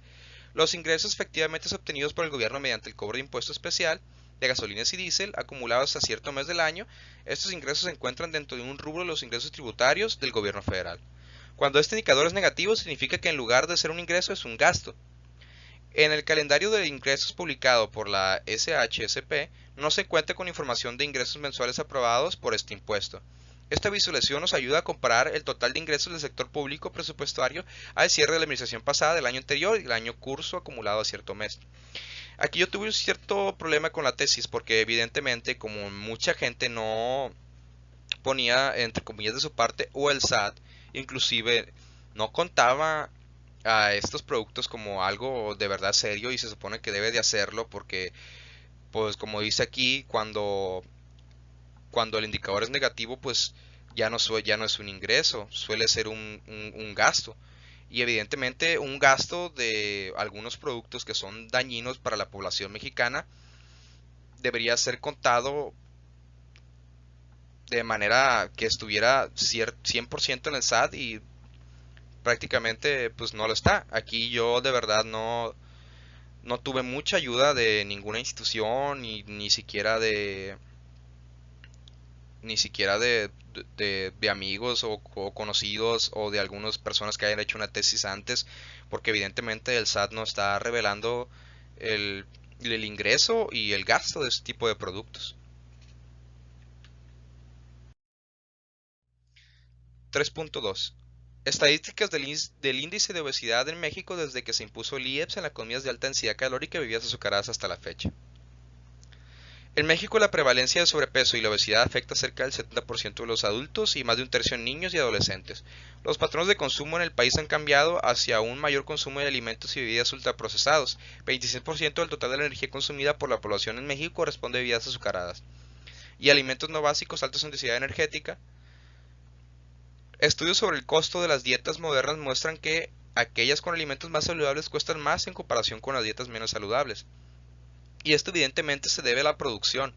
Los ingresos efectivamente obtenidos por el gobierno mediante el cobro de impuesto especial de gasolinas y diésel acumulados a cierto mes del año. Estos ingresos se encuentran dentro de un rubro de los ingresos tributarios del gobierno federal. Cuando este indicador es negativo, significa que en lugar de ser un ingreso es un gasto. En el calendario de ingresos publicado por la SHSP no se cuenta con información de ingresos mensuales aprobados por este impuesto. Esta visualización nos ayuda a comparar el total de ingresos del sector público presupuestario al cierre de la administración pasada del año anterior y el año curso acumulado a cierto mes. Aquí yo tuve un cierto problema con la tesis porque evidentemente como mucha gente no ponía entre comillas de su parte o el SAT inclusive no contaba a estos productos como algo de verdad serio y se supone que debe de hacerlo porque pues como dice aquí cuando el indicador es negativo pues ya no es un ingreso, suele ser un gasto y evidentemente un gasto de algunos productos que son dañinos para la población mexicana debería ser contado de manera que estuviera 100% en el SAT y prácticamente pues no lo está. Aquí yo de verdad no tuve mucha ayuda de ninguna institución ni siquiera de amigos o conocidos o de algunas personas que hayan hecho una tesis antes porque evidentemente el SAT no está revelando el, el ingreso y el gasto de este tipo de productos. 3.2. Estadísticas del índice de obesidad en México desde que se impuso el IEPS en las comidas de alta densidad calórica y bebidas azucaradas hasta la fecha. En México la prevalencia de sobrepeso y la obesidad afecta a cerca del 70% de los adultos y más de un tercio en niños y adolescentes. Los patrones de consumo en el país han cambiado hacia un mayor consumo de alimentos y bebidas ultraprocesados. 26% del total de la energía consumida por la población en México corresponde a bebidas azucaradas. Y alimentos no básicos altos en densidad energética. Estudios sobre el costo de las dietas modernas muestran que aquellas con alimentos más saludables cuestan más en comparación con las dietas menos saludables. Y esto evidentemente se debe a la producción.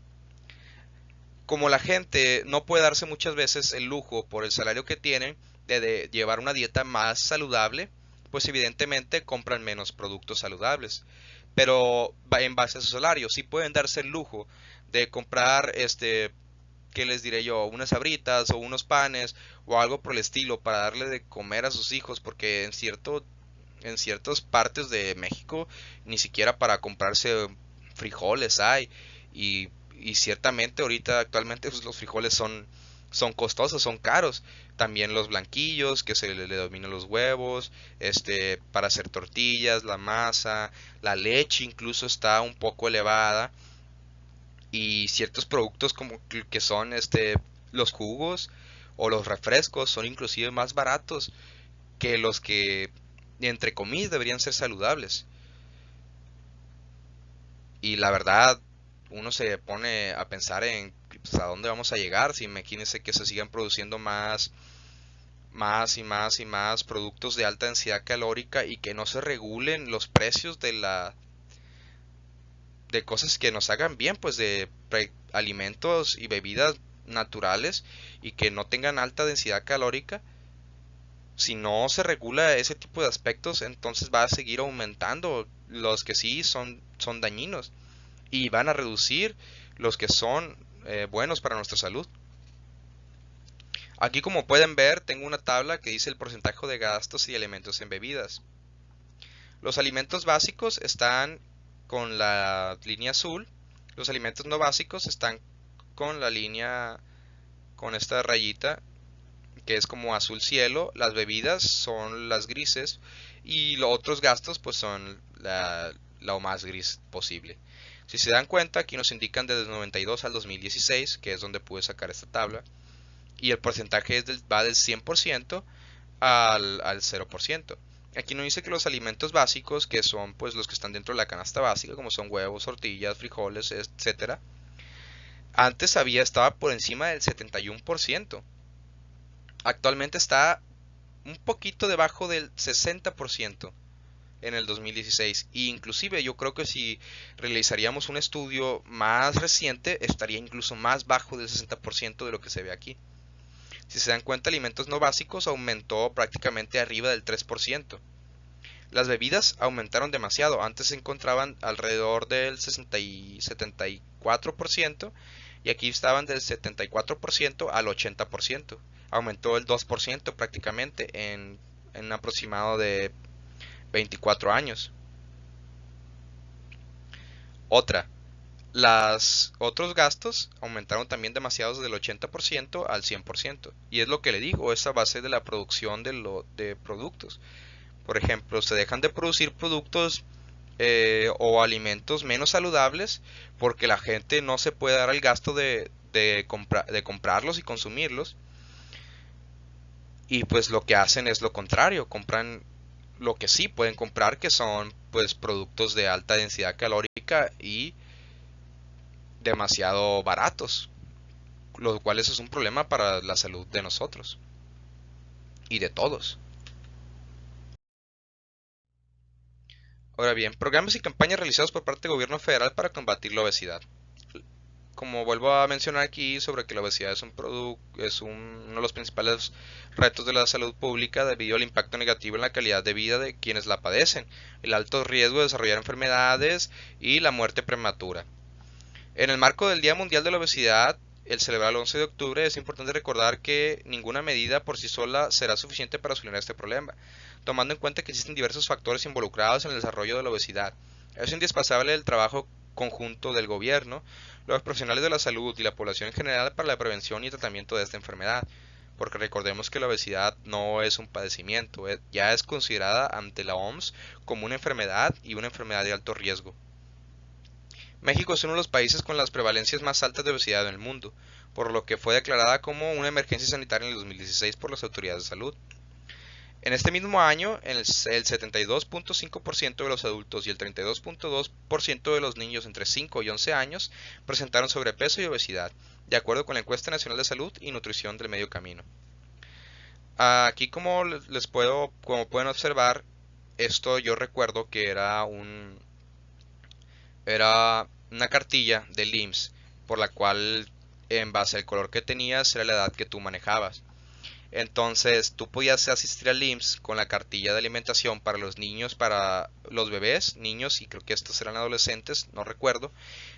Como la gente no puede darse muchas veces el lujo por el salario que tienen de llevar una dieta más saludable, pues evidentemente compran menos productos saludables. Pero en base a su salario, sí pueden darse el lujo de comprar ¿qué les diré yo? Unas sabritas o unos panes o algo por el estilo para darle de comer a sus hijos, porque en ciertas partes de México ni siquiera para comprarse frijoles hay y, y ciertamente ahorita actualmente pues, los frijoles son costosos, son caros. También los blanquillos que le dominan los huevos, para hacer tortillas, la masa, la leche incluso está un poco elevada y ciertos productos como que son los jugos o los refrescos son inclusive más baratos que los que entre comillas deberían ser saludables. Y la verdad, uno se pone a pensar en pues, a dónde vamos a llegar. Si imagínense que se sigan produciendo más y más y más productos de alta densidad calórica y que no se regulen los precios de cosas que nos hagan bien, pues de alimentos y bebidas naturales y que no tengan alta densidad calórica. Si no se regula ese tipo de aspectos, entonces va a seguir aumentando los que sí son dañinos y van a reducir los que son buenos para nuestra salud. Aquí como pueden ver tengo una tabla que dice el porcentaje de gastos y elementos en bebidas. Los alimentos básicos están con la línea azul, los alimentos no básicos están con la línea, con esta rayita que es como azul cielo, las bebidas son las grises y los otros gastos pues son lo más gris posible. Si se dan cuenta, aquí nos indican desde el 92 al 2016, que es donde pude sacar esta tabla, y el porcentaje va del 100% al 0%. Aquí nos dice que los alimentos básicos, que son pues los que están dentro de la canasta básica, como son huevos, tortillas, frijoles, etcétera, antes estaba por encima del 71%. Actualmente está un poquito debajo del 60% en el 2016. E inclusive yo creo que si realizaríamos un estudio más reciente, estaría incluso más bajo del 60% de lo que se ve aquí. Si se dan cuenta, alimentos no básicos aumentó prácticamente arriba del 3%. Las bebidas aumentaron demasiado. Antes se encontraban alrededor del 60 y 74% y aquí estaban del 74% al 80%. Aumentó el 2% prácticamente en un aproximado de 24 años. Otra, los otros gastos aumentaron también demasiado del 80% al 100%. Y es lo que le digo, es a base de la producción de productos. Por ejemplo, se dejan de producir productos o alimentos menos saludables porque la gente no se puede dar el gasto de comprarlos y consumirlos. Y pues lo que hacen es lo contrario, compran lo que sí pueden comprar, que son pues productos de alta densidad calórica y demasiado baratos, lo cual es un problema para la salud de nosotros y de todos. Ahora bien, programas y campañas realizados por parte del gobierno federal para combatir la obesidad. Como vuelvo a mencionar aquí sobre que la obesidad uno de los principales retos de la salud pública debido al impacto negativo en la calidad de vida de quienes la padecen, el alto riesgo de desarrollar enfermedades y la muerte prematura. En el marco del Día Mundial de la Obesidad, el celebrar el 11 de octubre, es importante recordar que ninguna medida por sí sola será suficiente para solucionar este problema, tomando en cuenta que existen diversos factores involucrados en el desarrollo de la obesidad. Es indispensable el trabajo conjunto del gobierno, los profesionales de la salud y la población en general para la prevención y tratamiento de esta enfermedad, porque recordemos que la obesidad no es un padecimiento, ya es considerada ante la OMS como una enfermedad y una enfermedad de alto riesgo. México es uno de los países con las prevalencias más altas de obesidad en el mundo, por lo que fue declarada como una emergencia sanitaria en el 2016 por las autoridades de salud. En este mismo año, el 72.5% de los adultos y el 32.2% de los niños entre 5 y 11 años presentaron sobrepeso y obesidad, de acuerdo con la Encuesta Nacional de Salud y Nutrición del Medio Camino. Aquí como pueden observar, esto yo recuerdo que era una cartilla del IMSS por la cual en base al color que tenías era la edad que tú manejabas. Entonces tú podías asistir al IMSS con la cartilla de alimentación para los niños, para los bebés, niños y creo que estos eran adolescentes, no recuerdo,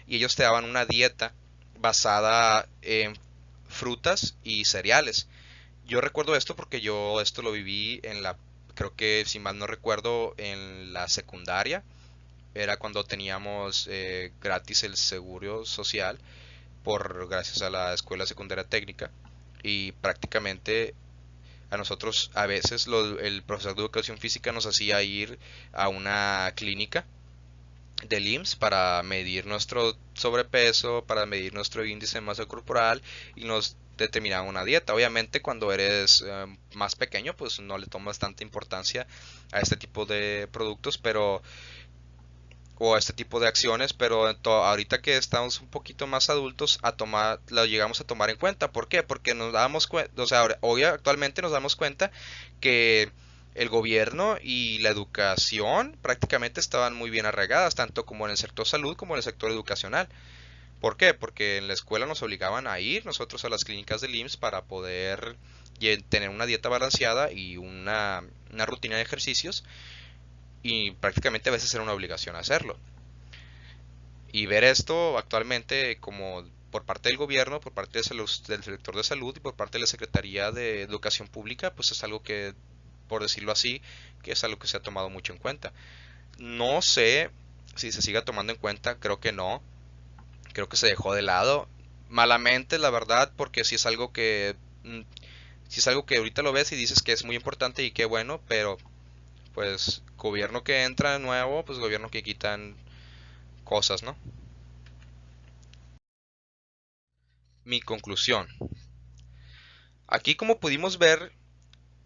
y ellos te daban una dieta basada en frutas y cereales. Yo recuerdo esto porque yo esto lo viví creo que si mal no recuerdo, en la secundaria. Era cuando teníamos gratis el seguro social gracias a la escuela secundaria técnica y prácticamente a nosotros a veces el profesor de educación física nos hacía ir a una clínica del IMSS para medir nuestro sobrepeso, para medir nuestro índice de masa corporal y nos determinaba una dieta. Obviamente cuando eres más pequeño pues no le tomas tanta importancia a este tipo de productos, pero o a este tipo de acciones, pero ahorita que estamos un poquito más adultos lo llegamos a tomar en cuenta. ¿Por qué? Porque nos damos cuenta, o sea, hoy actualmente nos damos cuenta que el gobierno y la educación prácticamente estaban muy bien arraigadas, tanto como en el sector salud como en el sector educacional. ¿Por qué? Porque en la escuela nos obligaban a ir nosotros a las clínicas del IMSS para poder tener una dieta balanceada y una rutina de ejercicios y prácticamente a veces era una obligación hacerlo. Y ver esto actualmente como por parte del gobierno, por parte del sector de salud y por parte de la Secretaría de Educación Pública, pues es algo que, por decirlo así, que es algo que se ha tomado mucho en cuenta. No sé si se siga tomando en cuenta, creo que no, creo que se dejó de lado, malamente la verdad, porque sí es algo que Si es algo que ahorita lo ves y dices que es muy importante y qué bueno, pero pues gobierno que entra de nuevo, pues gobierno que quitan cosas, ¿no? Mi conclusión. Aquí como pudimos ver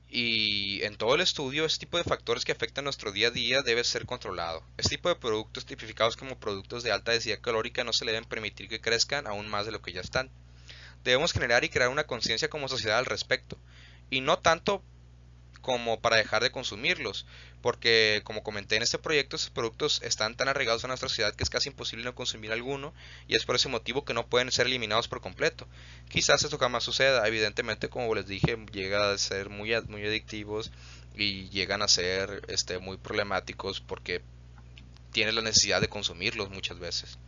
y en todo el estudio, este tipo de factores que afectan nuestro día a día debe ser controlado. Este tipo de productos tipificados como productos de alta densidad calórica no se le deben permitir que crezcan aún más de lo que ya están. Debemos generar y crear una conciencia como sociedad al respecto. Y no tanto como para dejar de consumirlos, porque como comenté en este proyecto, estos productos están tan arraigados a nuestra sociedad que es casi imposible no consumir alguno, y es por ese motivo que no pueden ser eliminados por completo. Quizás esto jamás suceda, evidentemente como les dije, llega a ser muy adictivos y llegan a ser muy problemáticos porque tienes la necesidad de consumirlos muchas veces.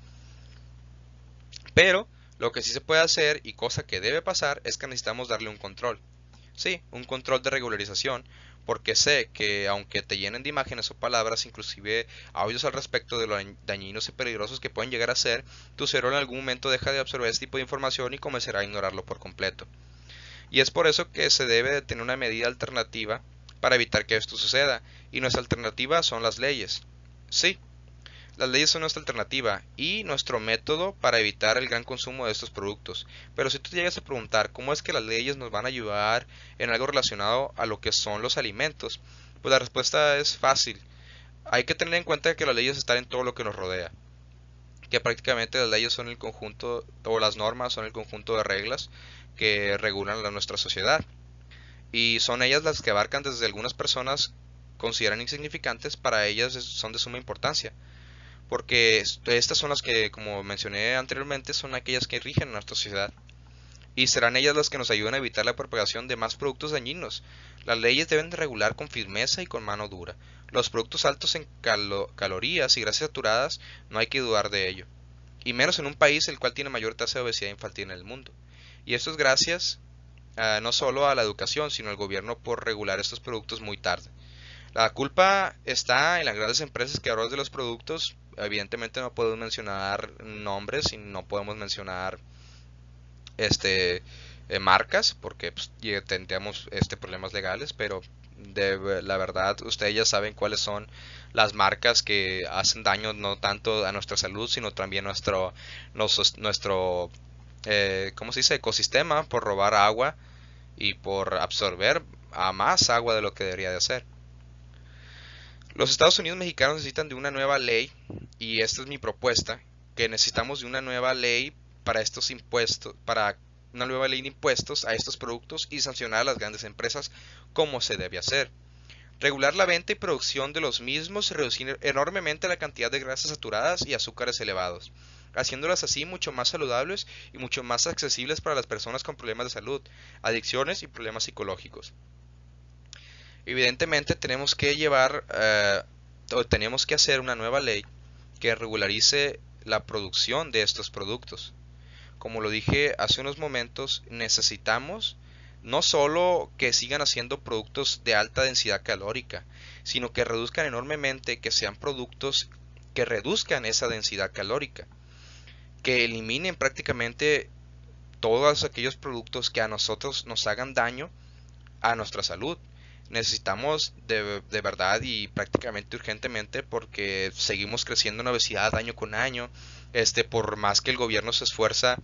Pero lo que sí se puede hacer y cosa que debe pasar es que necesitamos darle un control. Sí, un control de regularización, porque sé que aunque te llenen de imágenes o palabras, inclusive audios al respecto de lo dañinos y peligrosos que pueden llegar a ser, tu cerebro en algún momento deja de absorber este tipo de información y comenzará a ignorarlo por completo. Y es por eso que se debe de tener una medida alternativa para evitar que esto suceda, y nuestra alternativa son las leyes. Sí, las leyes son nuestra alternativa y nuestro método para evitar el gran consumo de estos productos. Pero si tú te llegas a preguntar cómo es que las leyes nos van a ayudar en algo relacionado a lo que son los alimentos, pues la respuesta es fácil. Hay que tener en cuenta que las leyes están en todo lo que nos rodea, que prácticamente las leyes son el conjunto, o las normas son el conjunto de reglas que regulan nuestra sociedad. Y son ellas las que abarcan desde algunas personas consideran insignificantes, para ellas son de suma importancia, porque estas son las que, como mencioné anteriormente, son aquellas que rigen a nuestra sociedad y serán ellas las que nos ayudan a evitar la propagación de más productos dañinos. Las leyes deben de regular con firmeza y con mano dura. Los productos altos en calorías y grasas saturadas no hay que dudar de ello, y menos en un país el cual tiene mayor tasa de obesidad infantil en el mundo. Y esto es gracias no solo a la educación, sino al gobierno por regular estos productos muy tarde. La culpa está en las grandes empresas creadoras de los productos. Evidentemente no podemos mencionar nombres y no podemos mencionar este marcas porque pues, tendríamos problemas legales, pero la verdad ustedes ya saben cuáles son las marcas que hacen daño no tanto a nuestra salud, sino también nuestro ¿cómo se dice? Ecosistema, por robar agua y por absorber a más agua de lo que debería de hacer. Los Estados Unidos mexicanos necesitan de una nueva ley, y esta es mi propuesta, que necesitamos de una nueva ley para estos impuestos, para una nueva ley de impuestos a estos productos y sancionar a las grandes empresas como se debe hacer. Regular la venta y producción de los mismos y reducir enormemente la cantidad de grasas saturadas y azúcares elevados, haciéndolas así mucho más saludables y mucho más accesibles para las personas con problemas de salud, adicciones y problemas psicológicos. Evidentemente tenemos que o tenemos que hacer una nueva ley que regularice la producción de estos productos. Como lo dije hace unos momentos, necesitamos no solo que sigan haciendo productos de alta densidad calórica, sino que reduzcan enormemente, que sean productos que reduzcan esa densidad calórica, que eliminen prácticamente todos aquellos productos que a nosotros nos hagan daño a nuestra salud. Necesitamos de verdad y prácticamente urgentemente, porque seguimos creciendo en obesidad año con año. Por más que el gobierno se esfuerza,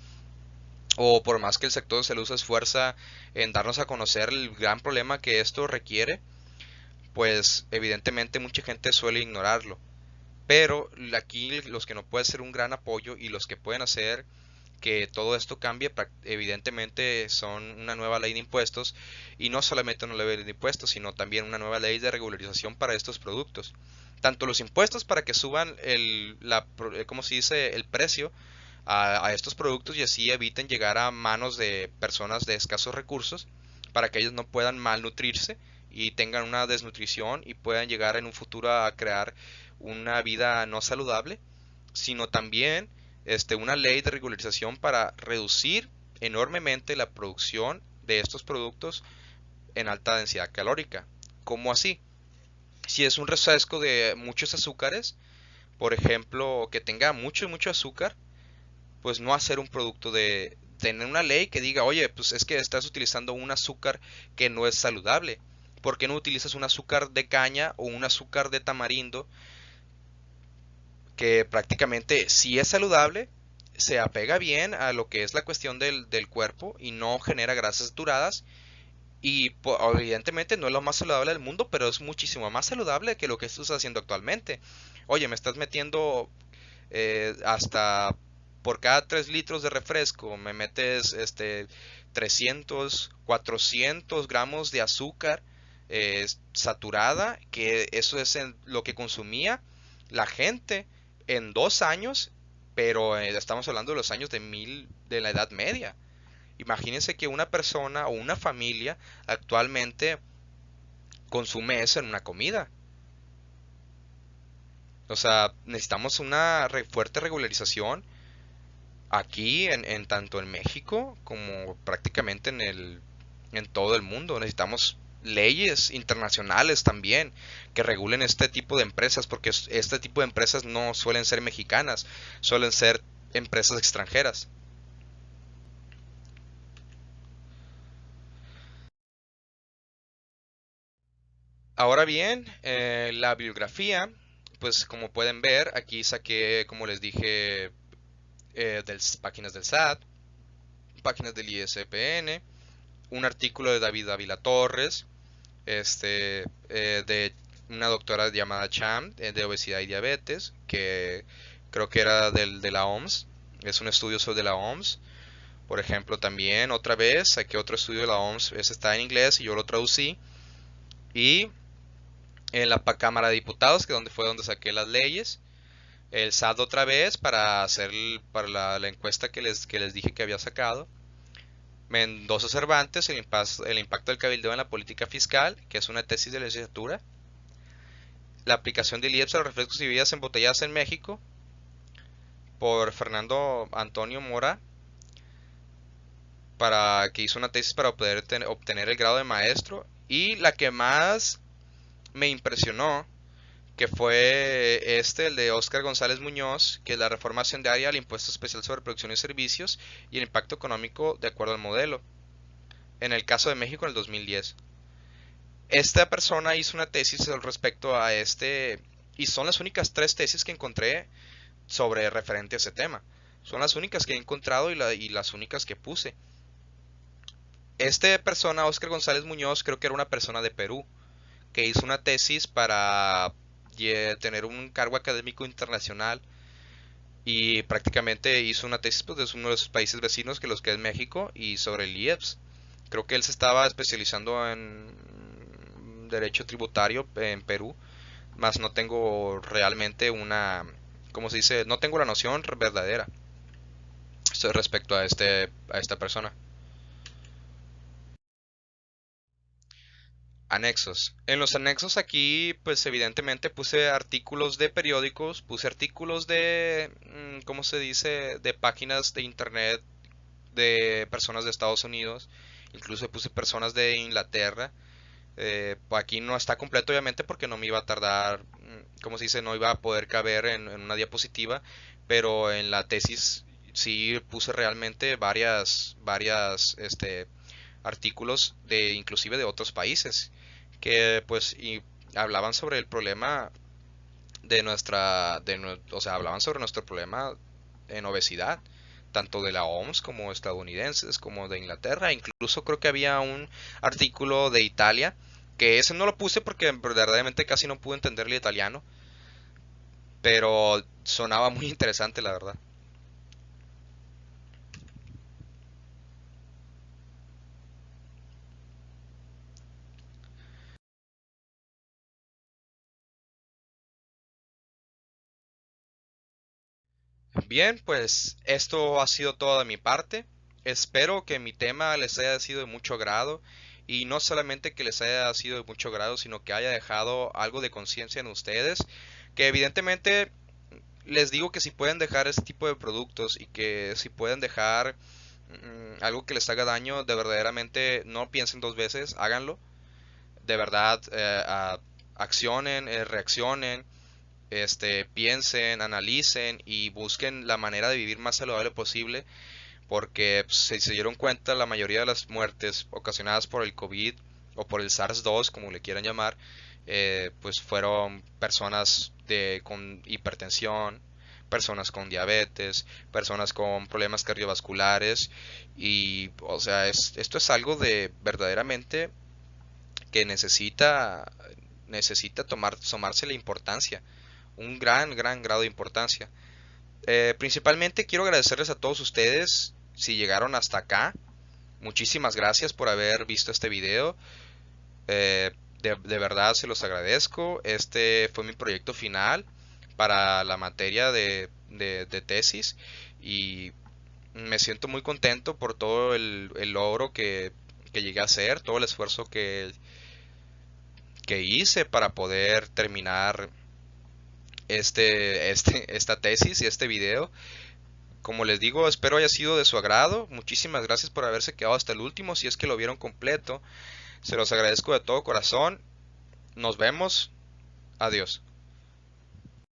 o por más que el sector de salud se esfuerza en darnos a conocer el gran problema que esto requiere, pues evidentemente mucha gente suele ignorarlo. Pero aquí los que no pueden ser un gran apoyo y los que pueden hacer que todo esto cambie, evidentemente son una nueva ley de impuestos, y no solamente una ley de impuestos, sino también una nueva ley de regularización para estos productos. Tanto los impuestos para que suban ¿cómo se dice? El precio a estos productos y así eviten llegar a manos de personas de escasos recursos, para que ellos no puedan malnutrirse y tengan una desnutrición y puedan llegar en un futuro a crear una vida no saludable, sino también una ley de regularización para reducir enormemente la producción de estos productos en alta densidad calórica. ¿Cómo así? Si es un refresco de muchos azúcares, por ejemplo, que tenga mucho azúcar, pues no hacer un producto tener una ley que diga, oye, pues es que estás utilizando un azúcar que no es saludable. ¿Por qué no utilizas un azúcar de caña o un azúcar de tamarindo que prácticamente sí es saludable, se apega bien a lo que es la cuestión del cuerpo y no genera grasas saturadas? Y evidentemente no es lo más saludable del mundo, pero es muchísimo más saludable que lo que estás haciendo actualmente. Oye, me estás metiendo hasta por cada 3 litros de refresco, me metes 300, 400 gramos de azúcar saturada, que eso es lo que consumía la gente en 2 años, pero estamos hablando de los años de la Edad Media. Imagínense que una persona o una familia actualmente consume eso en una comida. O sea, necesitamos una fuerte regularización aquí en tanto en México como prácticamente en todo el mundo. Necesitamos leyes internacionales también que regulen este tipo de empresas, porque este tipo de empresas no suelen ser mexicanas, suelen ser empresas extranjeras. Ahora bien, la bibliografía, pues como pueden ver, aquí saqué, como les dije, páginas del SAT, páginas del ISPN, un artículo de David Ávila Torres, de una doctora llamada Cham, de obesidad y diabetes, que creo que era de la OMS, es un estudio sobre la OMS. Por ejemplo, también otra vez saqué otro estudio de la OMS, ese está en inglés y yo lo traducí. Y en la Cámara de Diputados, que fue donde saqué las leyes. El SAT otra vez para hacer para la encuesta que les dije que había sacado. Mendoza Cervantes, el impacto del cabildeo en la política fiscal, que es una tesis de licenciatura. La aplicación del IEPS a los refrescos y bebidas embotelladas en México, por Fernando Antonio Mora, que hizo una tesis para poder obtener el grado de maestro. Y la que más me impresionó, que fue el de Óscar González Muñoz, que es la reforma hacendaria al impuesto especial sobre producción y servicios y el impacto económico de acuerdo al modelo, en el caso de México en el 2010. Esta persona hizo una tesis al respecto a y son las únicas 3 tesis que encontré sobre referente a ese tema. Son las únicas que he encontrado y las únicas que puse. Esta persona, Óscar González Muñoz, creo que era una persona de Perú, que hizo una tesis para tener un cargo académico internacional y prácticamente hizo una tesis pues, de uno de sus países vecinos, que es México, y sobre el IEPS. Creo que él se estaba especializando en derecho tributario en Perú, más no tengo realmente ¿cómo se dice? No tengo la noción verdadera respecto a esta persona. Anexos. En los anexos aquí, pues evidentemente puse artículos de periódicos, puse artículos ¿cómo se dice? De páginas de internet de personas de Estados Unidos, incluso puse personas de Inglaterra. Aquí no está completo obviamente porque no me iba a tardar, ¿cómo se dice? No iba a poder caber en una diapositiva, pero en la tesis sí puse realmente varias, artículos inclusive de otros países que pues hablaban sobre el problema o sea, hablaban sobre nuestro problema en obesidad, tanto de la OMS como estadounidenses, como de Inglaterra. Incluso creo que había un artículo de Italia, que ese no lo puse porque verdaderamente casi no pude entender el italiano, pero sonaba muy interesante, la verdad. Bien, pues esto ha sido todo de mi parte. Espero que mi tema les haya sido de mucho agrado y no solamente que les haya sido de mucho agrado, sino que haya dejado algo de conciencia en ustedes, que evidentemente les digo que si pueden dejar este tipo de productos y que si pueden dejar algo que les haga daño, de verdaderamente no piensen 2 veces, háganlo. De verdad, accionen, reaccionen, piensen, analicen y busquen la manera de vivir más saludable posible, porque pues, si se dieron cuenta, la mayoría de las muertes ocasionadas por el COVID o por el SARS-2, como le quieran llamar, pues fueron personas con hipertensión, personas con diabetes, personas con problemas cardiovasculares y, o sea, esto es algo de verdaderamente que necesita tomarse la importancia, un gran grado de importancia. Principalmente quiero agradecerles a todos ustedes si llegaron hasta acá. Muchísimas gracias por haber visto este video. Eh, de verdad se los agradezco. Este fue mi proyecto final para la materia de tesis y me siento muy contento por todo el logro que llegué a hacer, todo el esfuerzo que hice para poder terminar esta tesis y este video. Como les digo, espero haya sido de su agrado. Muchísimas gracias por haberse quedado hasta el último. Si es que lo vieron completo, se los agradezco de todo corazón. Nos vemos. Adiós.